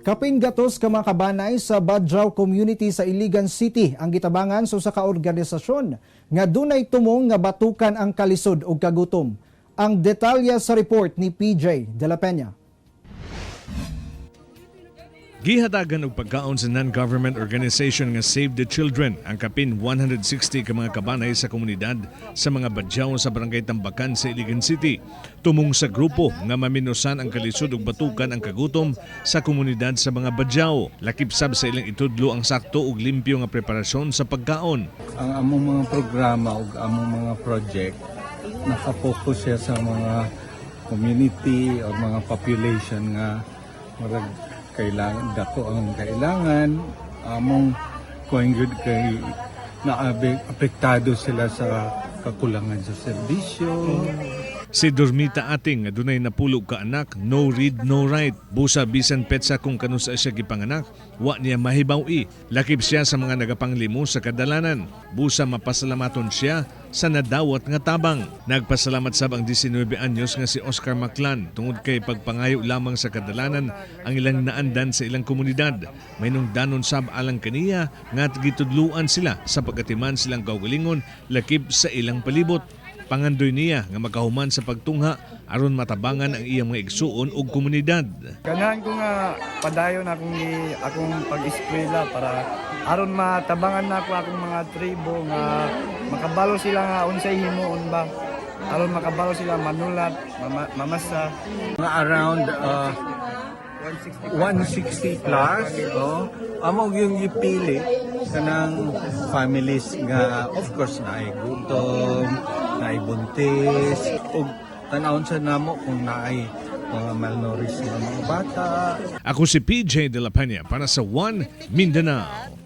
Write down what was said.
Kapin gatos ka mga kabanay sa Badjao Community sa Iligan City ang gitabangan sa usa ka organisasyon nga dunay tumong nga batukan ang kalisod ug kagutom. Ang detalya sa report ni PJ De La Peña. Gihatagan og pagkaon sa non-government organization nga Save the Children ang kapin 160 ka mga kabanay sa komunidad sa mga Badjao sa Barangay Tambakan sa Iligan City. Tumong sa grupo nga maminusan ang kalisod ug batukan ang kagutom sa komunidad sa mga Badjao. Lakip sab sa ilang itudlo ang sakto ug limpyo nga preparasyon sa pagkaon. Ang among mga programa ug among mga project nakapokus siya sa mga community o mga population nga marag kailangan dako ang kailangan among kuan gyud kay naapektado sila sa kakulangan sa serbisyo. Si Dormita Ating nga dunay napulog ka anak, no read no write. Busa bisan petsa kung kanusa siya gipanganak, wa niya mahibaw-i. Lakip siya sa mga nagapanglimo sa kadalanan. Busa mapasalamaton siya sa nadawat nga tabang. Nagpasalamat sab ang 19 anyos nga si Oscar Maclan tungod kay pagpangayo lamang sa kadalanan ang ilang naandan sa ilang komunidad. May nungdanon sab alang kaniya nga gitudluan sila sa pagatiman silang kaugalingon lakip sa ilang palibot. Pangandoy niya nga makahuman sa pagtungha aron matabangan ang iyang mga igsuon ug komunidad. Ganahan ko nga padayon akong pag-eskwela para aron matabangan na ako akong mga tribo nga makabalo sila nga unsay himuon ba. Aron makabalo sila manulat, mamasa. Mga around 160 plus, amo yung ipili kanang families nga of course na ay gutom, na ay buntis, ug tanawon sa namo kung na ay mga malnourished na mga bata. Ako si PJ De La Peña para sa One Mindanao.